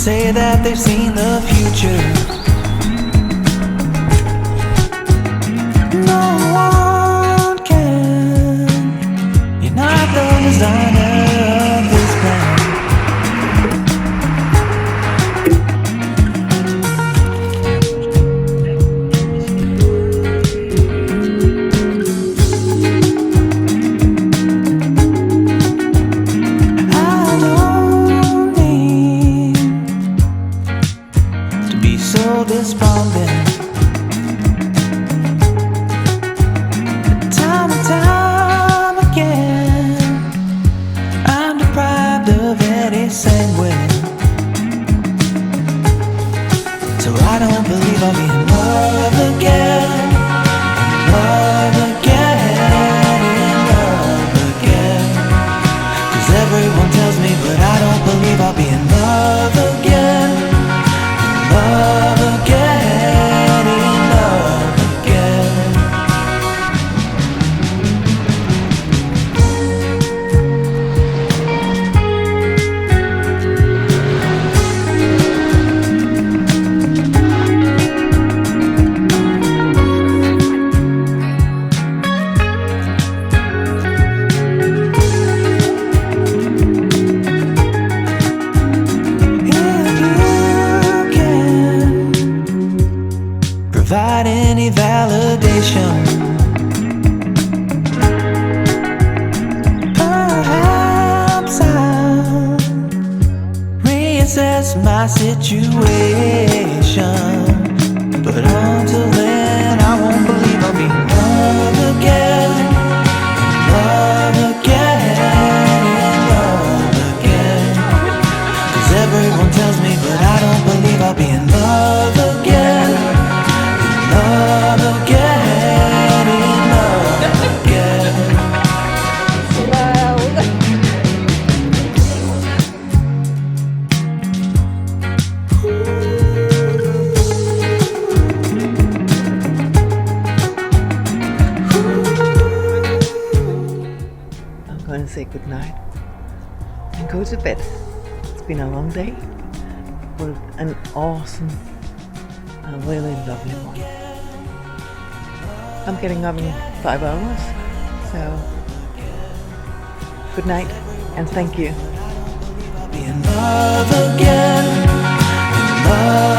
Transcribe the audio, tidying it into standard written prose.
say that they've seen the future. No one can. You're not the designer of this plan. Despondent. Time and time again, I'm deprived of any sanguine. So I don't believe I'll be in love again. In love again, in love again. 'Cause everyone tells me, but I don't believe I'll be in love again. Love again, in love again. Provide any validation, perhaps I'll reassess my situation. But until then, I won't believe I'll be in love again. In love again, in love again. 'Cause everyone tells me, but I don't believe I'll be in love again. Love again, in love again. I'm going to say good night and go to bed. It's been a long day, but an awesome, a really lovely one. I'm getting up in 5 hours, so good night and thank you. In love again, in love.